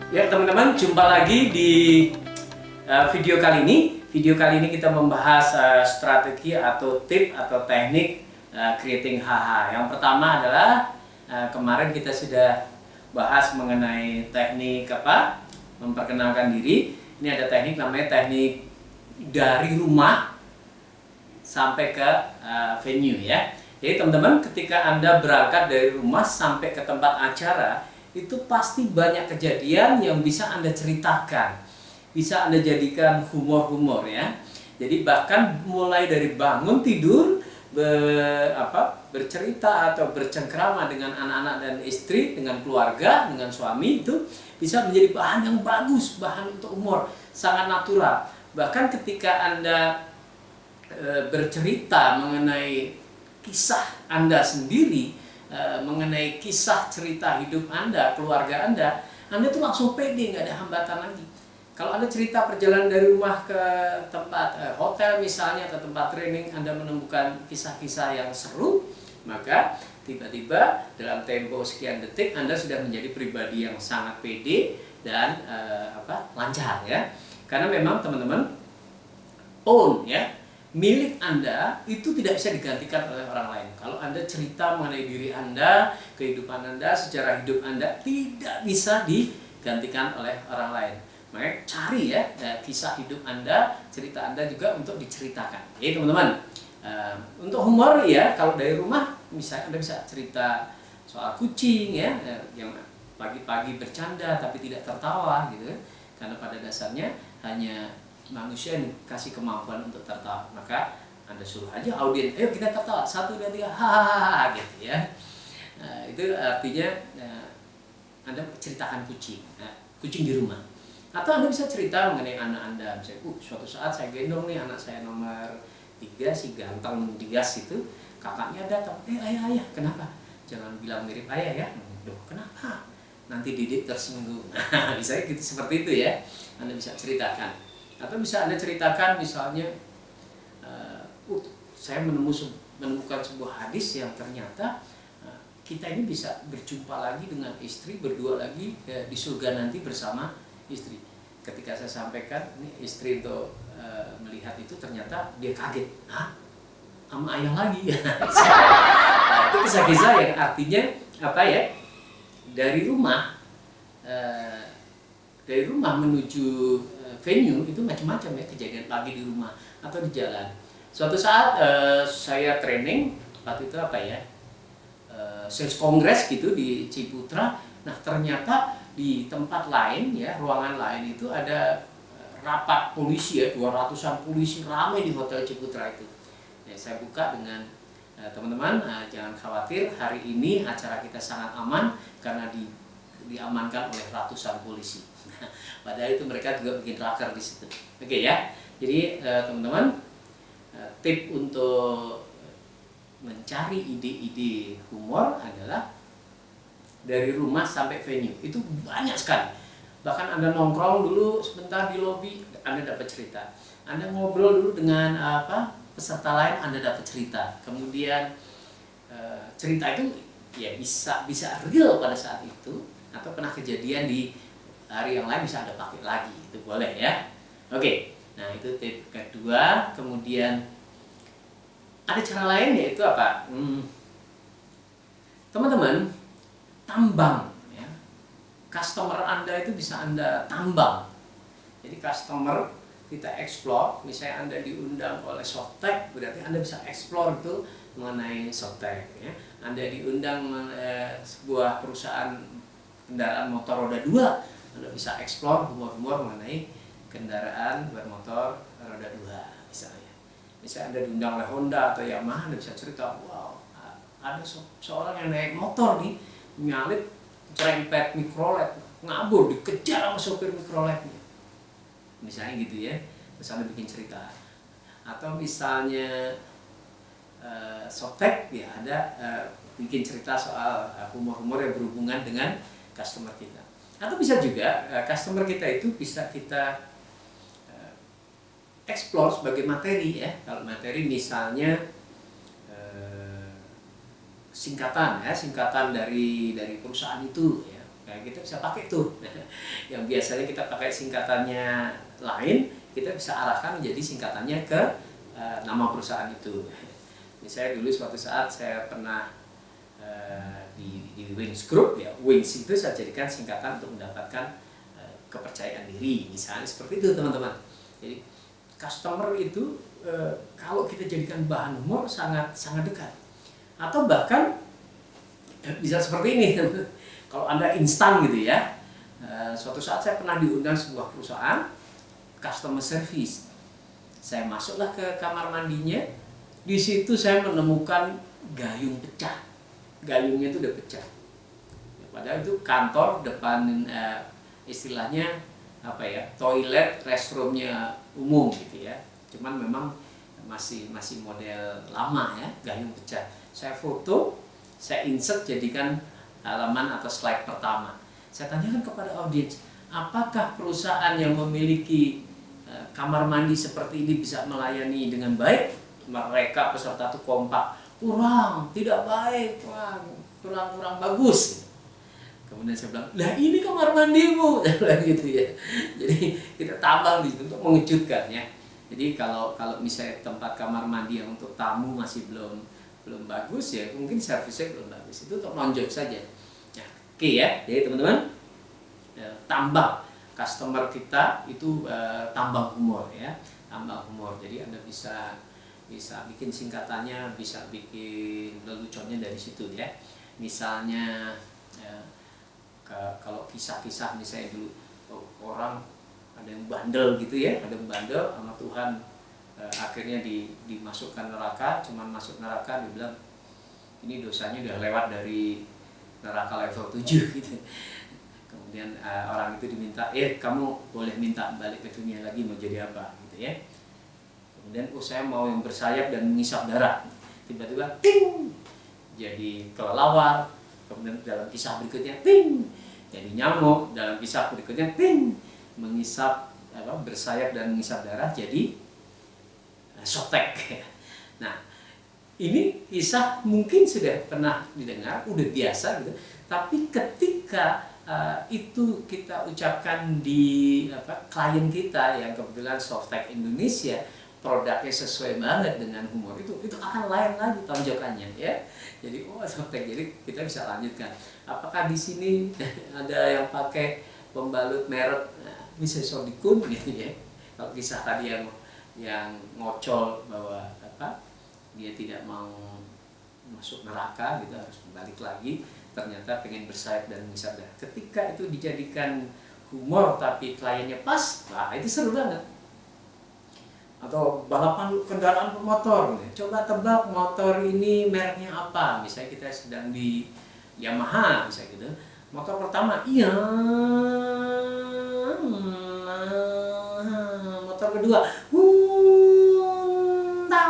Ya teman-teman, jumpa lagi di video kali ini. Video kali ini kita membahas strategi atau tip atau teknik creating HH. Yang pertama adalah kemarin kita sudah bahas mengenai teknik memperkenalkan diri. Ini ada teknik namanya teknik dari rumah sampai ke venue ya. Jadi teman-teman, ketika Anda berangkat dari rumah sampai ke tempat acara, itu pasti banyak kejadian yang bisa Anda ceritakan, bisa Anda jadikan humor-humor ya. Jadi bahkan mulai dari bangun tidur bercerita atau bercengkrama dengan anak-anak dan istri, dengan keluarga, dengan suami, itu bisa menjadi bahan yang bagus, bahan untuk humor, sangat natural. Bahkan ketika Anda bercerita mengenai kisah Anda sendiri, mengenai kisah cerita hidup Anda, keluarga Anda tuh langsung pede, nggak ada hambatan lagi. Kalau Anda cerita perjalanan dari rumah ke tempat hotel misalnya, atau tempat training, Anda menemukan kisah-kisah yang seru, maka tiba-tiba dalam tempo sekian detik Anda sudah menjadi pribadi yang sangat pede dan lancar ya. Karena memang teman-teman, own ya, milik Anda itu tidak bisa digantikan oleh orang lain. Kalau Anda cerita mengenai diri Anda, kehidupan Anda, sejarah hidup Anda tidak bisa digantikan oleh orang lain. Makanya cari ya kisah hidup Anda, cerita Anda juga untuk diceritakan. Jadi teman-teman, untuk humor ya, kalau dari rumah misalnya Anda bisa cerita soal kucing ya, yang pagi-pagi bercanda tapi tidak tertawa gitu. Karena pada dasarnya hanya manusia yang kasih kemampuan untuk tertawa, maka Anda suruh aja audien, ayo kita tertawa, 1, 2, 3, hahaha gitu ya. Itu artinya Anda ceritakan kucing, kucing di rumah. Atau Anda bisa cerita mengenai anak Anda, misalnya, suatu saat saya gendong nih anak saya nomor 3, si ganteng Dias itu, kakaknya datang, ayah, kenapa? Jangan bilang mirip ayah ya. Loh, kenapa? Nanti Didik tersinggung. Misalnya gitu, seperti itu ya, Anda bisa ceritakan. Atau bisa Anda ceritakan misalnya, saya menemukan sebuah hadis yang ternyata kita ini bisa berjumpa lagi dengan istri, berdua lagi di surga nanti bersama istri. Ketika saya sampaikan, ini istri untuk melihat itu, ternyata dia kaget, sama ayah lagi. Nah, itu kisah-kisah yang artinya dari rumah menuju venue itu macam-macam ya, kejadian pagi di rumah atau di jalan. Suatu saat saya training, waktu itu sales kongres gitu di Ciputra. Nah ternyata di tempat lain ya, ruangan lain itu ada rapat polisi ya, 200-an polisi ramai di Hotel Ciputra itu. Ya, saya buka dengan teman-teman, jangan khawatir, hari ini acara kita sangat aman karena diamankan oleh ratusan polisi. Padahal itu mereka juga bikin raker di situ. Oke ya. Jadi teman-teman, tip untuk mencari ide-ide humor adalah dari rumah sampai venue. Itu banyak sekali. Bahkan Anda nongkrong dulu sebentar di lobi, Anda dapat cerita. Anda ngobrol dulu dengan peserta lain, Anda dapat cerita. Kemudian cerita itu ya bisa real pada saat itu, atau pernah kejadian di hari yang lain bisa Anda pakai lagi, itu boleh ya. Oke, nah itu tip kedua. Kemudian ada cara lain, yaitu teman-teman, tambang ya. Customer Anda itu bisa Anda tambang. Jadi customer kita explore, misalnya Anda diundang oleh Softtek, berarti Anda bisa explore itu mengenai Softtek ya. Anda diundang sebuah perusahaan kendaraan motor roda 2, Anda bisa explore humor-humor mengenai kendaraan bermotor roda 2 misalnya. Misalnya Anda diundang oleh Honda atau Yamaha, Anda bisa cerita, wow, ada seorang yang naik motor nih, nyalip cerempet mikrolet, ngabur, dikejar sama sopir mikroletnya. Misalnya gitu ya, terus Anda bikin cerita. Atau misalnya Softtek ya, ada bikin cerita soal humor-humor yang berhubungan dengan customer kita. Atau bisa juga customer kita itu bisa kita explore sebagai materi ya. Kalau materi misalnya singkatan dari perusahaan itu ya. Nah, kita bisa pakai tuh. Yang biasanya kita pakai singkatannya lain, kita bisa arahkan jadi singkatannya ke nama perusahaan itu. Misalnya dulu suatu saat saya pernah di Wings Group ya, Wings itu saya jadikan singkatan untuk mendapatkan kepercayaan diri, misalnya seperti itu teman-teman. Jadi customer itu kalau kita jadikan bahan humor sangat dekat, atau bahkan bisa seperti ini. Kalau Anda instan gitu ya, suatu saat saya pernah diundang sebuah perusahaan customer service. Saya masuklah ke kamar mandinya, di situ saya menemukan gayung pecah. Gayungnya itu udah pecah. Padahal itu kantor depan istilahnya apa ya, toilet restroomnya umum gitu ya. Cuman memang masih model lama ya, gayung pecah. Saya foto, saya insert jadikan halaman atau slide pertama. Saya tanyakan kepada audiens, apakah perusahaan yang memiliki kamar mandi seperti ini bisa melayani dengan baik? Mereka peserta itu kompak, kurang, tidak baik, kurang bagus. Kemudian saya bilang, lah ini kamar mandimu, gitu ya. Jadi kita tambah di situ untuk mengejutkan ya. Jadi kalau misalnya tempat kamar mandi yang untuk tamu masih belum bagus ya, mungkin servisnya belum bagus, itu untuk nonjok saja. Nah, oke ya, jadi teman-teman, tambah customer kita itu tambah humor ya, tambah humor. Jadi Anda bisa bikin singkatannya, bisa bikin leluconnya dari situ ya. Misalnya kalau kisah-kisah misalnya dulu orang ada yang bandel gitu ya, ada yang bandel sama Tuhan, akhirnya dimasukkan neraka, cuman masuk neraka dibilang ini dosanya udah lewat dari neraka level 7 gitu. Kemudian orang itu diminta, kamu boleh minta balik ke dunia lagi, mau jadi apa gitu ya. Kemudian saya mau yang bersayap dan mengisap darah. Tiba-tiba ting, jadi kelelawar. Kemudian dalam kisah berikutnya ting, jadi nyamuk. Dalam kisah berikutnya ting, mengisap bersayap dan mengisap darah jadi sotek. Nah, ini kisah mungkin sudah pernah didengar, udah biasa gitu. Tapi ketika itu kita ucapkan di klien kita yang kebetulan Softtek Indonesia, produknya sesuai banget dengan humor itu akan lain lagi tonjokannya ya. Jadi Softtek, jadi kita bisa lanjutkan. Apakah di sini ada yang pakai pembalut merek bisa Sodikun gitu ya. Kalau kisah tadi yang ngocol bahwa dia tidak mau masuk neraka gitu, harus balik lagi, ternyata pengen bersayap dan mengisap darah. Ketika itu dijadikan humor tapi kliennya pas, itu seru banget. Atau balapan kendaraan bermotor, coba tebak motor ini mereknya apa. Misalnya kita sedang di Yamaha misalnya gitu, motor pertama motor kedua Honda,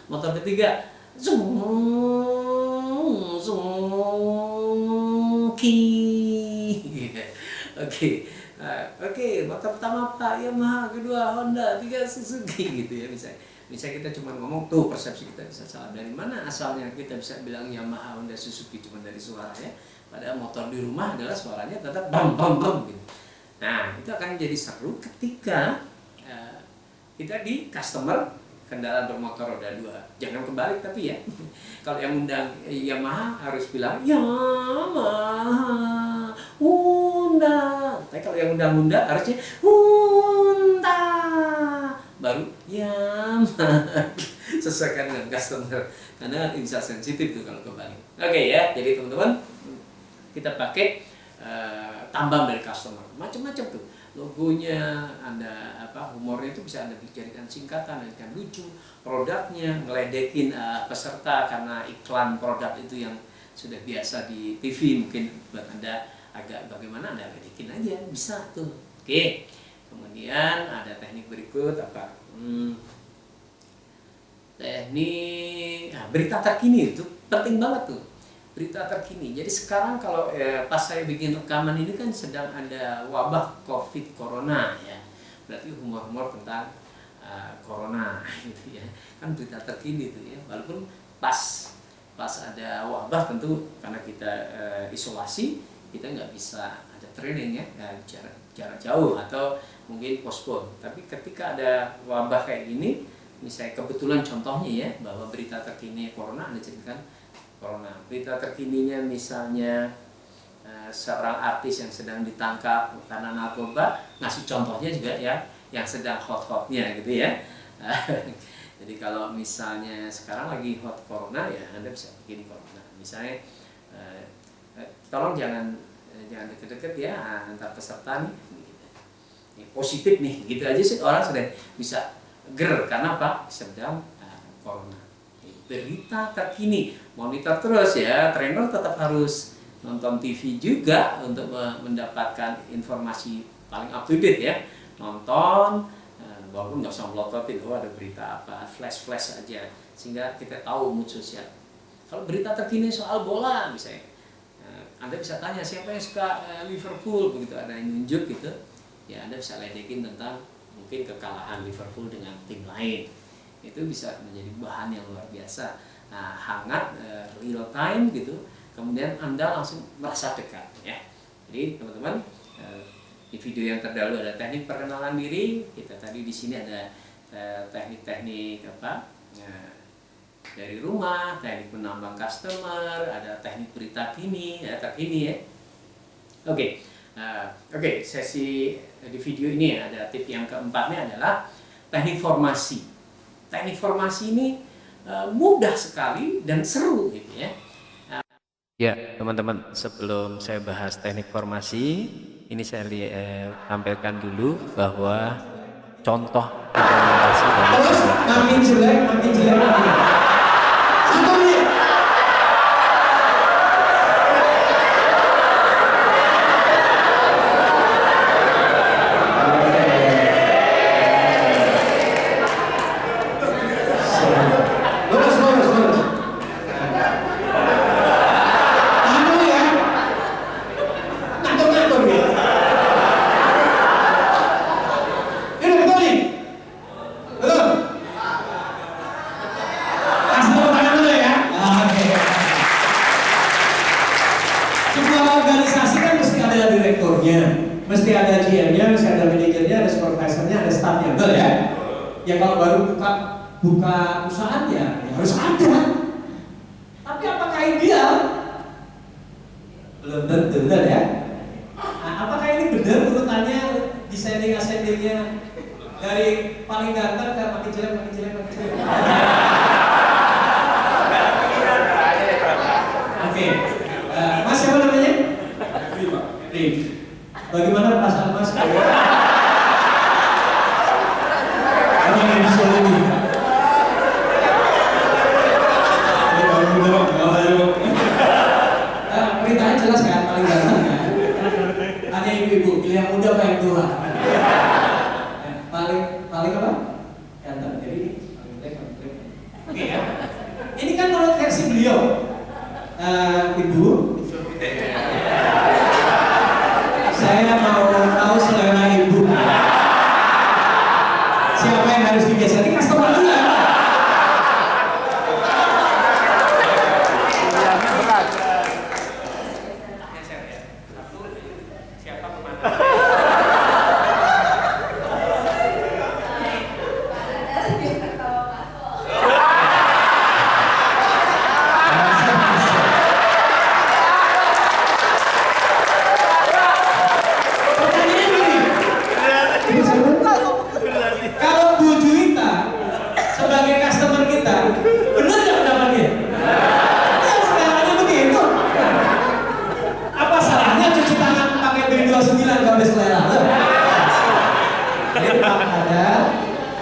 motor ketiga Suzuki. Oke, motor pertama apa? Yamaha, kedua Honda, tiga Suzuki gitu ya. Bisa kita cuma ngomong tuh, persepsi kita bisa salah. Dari mana asalnya kita bisa bilang Yamaha, Honda, Suzuki cuma dari suaranya? Padahal motor di rumah adalah suaranya tetap bam bam bam gitu. Nah, itu akan jadi seru ketika kita di customer kendaraan bermotor roda 2. Jangan kebalik tapi ya. Kalau yang undang Yamaha harus bilang Yamaha, Honda. Tapi kalau yang undang Honda harusnya Honda. Baru Yamaha. Sesuaikan dengan customer. Karena bisa sensitif tuh kalau kebalik. Oke ya, jadi teman-teman kita pakai tambang dari customer. Macam-macam tuh. Logonya, Anda humornya itu bisa Anda jadikan singkatan, jadikan lucu, produknya ngeledekin peserta karena iklan produk itu yang sudah biasa di TV, mungkin buat Anda agak bagaimana Anda ledekin aja, bisa tuh. Oke. Kemudian ada teknik berikut teknik berita terkini, itu penting banget tuh. Berita terkini. Jadi sekarang kalau pas saya bikin rekaman ini kan sedang ada wabah COVID Corona ya. Berarti humor-humor tentang Corona gitu ya. Kan berita terkini itu ya. Walaupun pas ada wabah tentu karena kita isolasi, kita nggak bisa ada training ya, jarak jauh atau mungkin postpone. Tapi ketika ada wabah kayak gini, misalnya kebetulan contohnya ya, bahwa berita terkini corona, Anda ceritakan corona, berita terkininya misalnya seorang artis yang sedang ditangkap karena narkoba, ngasih contohnya juga ya yang sedang hot-hotnya gitu ya. Jadi kalau misalnya sekarang lagi hot corona ya Anda bisa bikin corona. Misalnya tolong jangan deket-deket ya antar peserta nih. Ini positif nih, gitu aja sih orang sudah bisa karena apa? Sedang corona. Berita terkini, monitor terus ya. Trainer tetap harus nonton TV juga untuk mendapatkan informasi paling up to date ya. Nonton, walaupun nggak usah melototin, ada berita apa, flash aja, sehingga kita tahu mood sosial. Kalau berita terkini soal bola misalnya, Anda bisa tanya siapa yang suka Liverpool, begitu ada yang nunjuk gitu, ya Anda bisa ledekin tentang mungkin kekalahan Liverpool dengan tim lain. Itu bisa menjadi bahan yang luar biasa, hangat, real time gitu. Kemudian Anda langsung merasa dekat ya. Jadi teman-teman, di video yang terdahulu ada teknik perkenalan diri. Kita tadi di sini ada teknik-teknik dari rumah, teknik menambang customer, ada teknik berita terkini ya. Oke, sesi di video ini ada tip yang keempatnya adalah teknik formasi. Teknik formasi ini mudah sekali dan seru gitu ya. Ya teman-teman, sebelum saya bahas teknik formasi, ini saya tampilkan dulu bahwa contoh implementasi dari makin jelek. Satu menit. Mesti ada GM-nya, mesti ada manajernya, ada supervisornya, ada staffnya, betul ya? Ya kalau baru buka usahanya ya harus ada. Tapi apakah ideal? Belum tentu, betul ya? Nah, apakah ini benar urutannya ascendingnya dari paling ganteng ke makin jelek? Oke, Mas siapa namanya? Rim. Bagaimana perasaan Mas? Orang yang disolimi. Beritanya jelas kan, paling ganteng kan? Tanya ibu-ibu, pilih yang muda apa yang tua? Paling apa? Ganteng. Jadi ini paling jelek. Oke ya. Ini kan menurut versi beliau, Ibu. Saya mau tahu selera ibu. Siapa yang harus digeser? Ini customer juga. Siapa kemana?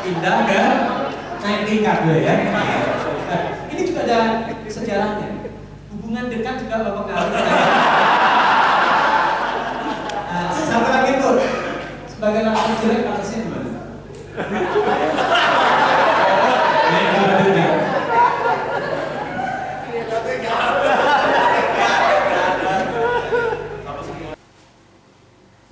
Indah dan naik tingkat ya. Ini juga ada sejarahnya. Hubungan dekat juga mempengaruhi. Satu lagi tuh, sebagai laki jelek atasnya gimana?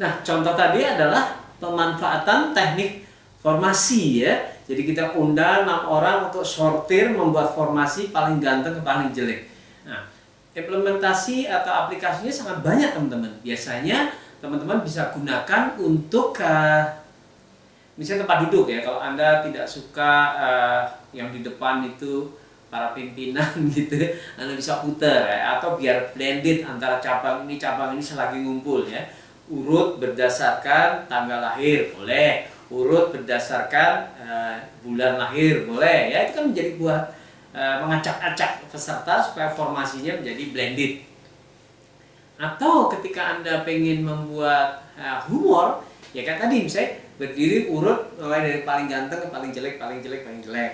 Nah, contoh tadi adalah pemanfaatan teknik formasi ya. Jadi kita undang 6 orang untuk sortir, membuat formasi paling ganteng ke paling jelek. Nah, implementasi atau aplikasinya sangat banyak teman-teman. Biasanya teman-teman bisa gunakan untuk misalnya tempat duduk ya. Kalau Anda tidak suka yang di depan itu para pimpinan gitu, Anda bisa putar ya, atau biar blended antara cabang ini selagi ngumpul ya. Urut berdasarkan tanggal lahir boleh, urut berdasarkan bulan lahir boleh ya. Itu kan menjadi buat mengacak-acak peserta supaya formasinya menjadi blended. Atau ketika Anda pengen membuat humor, ya kan tadi misalnya berdiri urut mulai dari paling ganteng ke paling jelek, paling jelek, paling jelek.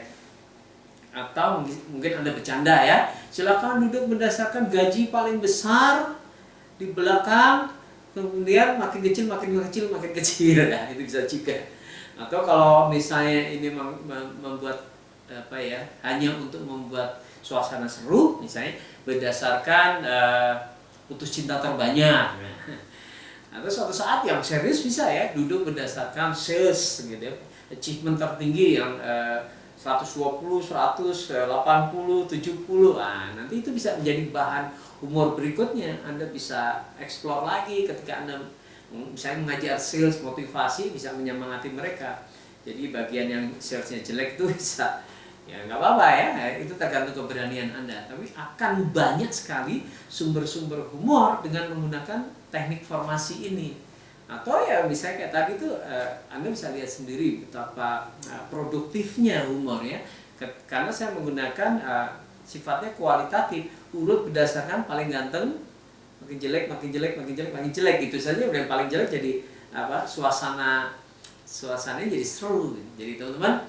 Atau mungkin Anda bercanda ya, silakan duduk berdasarkan gaji paling besar di belakang, kemudian makin kecil, makin kecil, makin kecil ya, itu bisa juga. Atau kalau misalnya ini membuat hanya untuk membuat suasana seru, misalnya berdasarkan putus cinta terbanyak. Atau suatu saat yang serius bisa ya, duduk berdasarkan sales gitu ya, achievement tertinggi yang 120, 100, 80, 70. Nanti itu bisa menjadi bahan humor berikutnya. Anda bisa explore lagi ketika Anda misalnya mengajar sales, motivasi, bisa menyemangati mereka. Jadi bagian yang salesnya jelek itu bisa, ya nggak apa-apa ya, itu tergantung keberanian Anda. Tapi akan banyak sekali sumber-sumber humor dengan menggunakan teknik formasi ini. Atau ya misalnya kayak tadi tuh Anda bisa lihat sendiri betapa produktifnya humor ya. Karena saya menggunakan sifatnya kualitatif, urut berdasarkan paling ganteng, makin jelek, makin jelek, makin jelek, makin jelek, gitu saja. Udah paling jelek jadi suasananya jadi seru. Jadi teman-teman,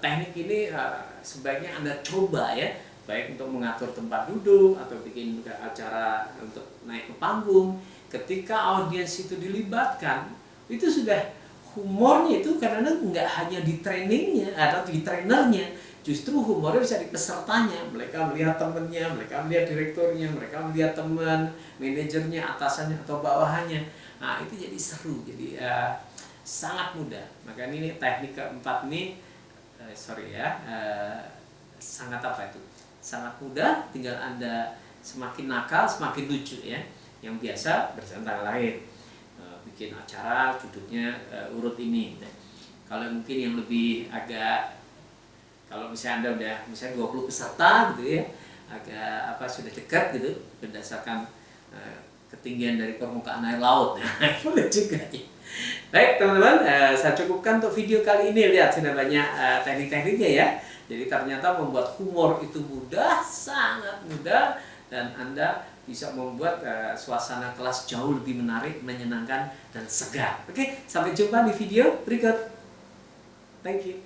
teknik ini sebaiknya Anda coba ya, baik untuk mengatur tempat duduk atau bikin acara untuk naik ke panggung. Ketika audiens itu dilibatkan, itu sudah humornya itu karena nggak hanya di trainingnya atau di trainernya, justru humornya bisa di pesertanya. Mereka melihat temennya, mereka melihat direkturnya, mereka melihat teman, manajernya, atasannya atau bawahannya. Nah itu jadi seru, jadi sangat mudah. Maka ini teknik keempat ini sangat sangat mudah, tinggal Anda semakin nakal semakin lucu ya. Yang biasa bersantang lain, bikin acara duduknya urut ini. Kalau mungkin yang lebih agak, kalau misalnya Anda udah misalnya 20 peserta gitu ya, agak sudah dekat gitu berdasarkan ketinggian dari permukaan air laut. Boleh juga ya. Baik teman-teman, saya cukupkan untuk video kali ini. Lihat sudah banyak teknik-tekniknya ya. Jadi ternyata membuat humor itu mudah, sangat mudah, dan Anda bisa membuat suasana kelas jauh lebih menarik, menyenangkan, dan segar. Oke, sampai jumpa di video berikut. Thank you.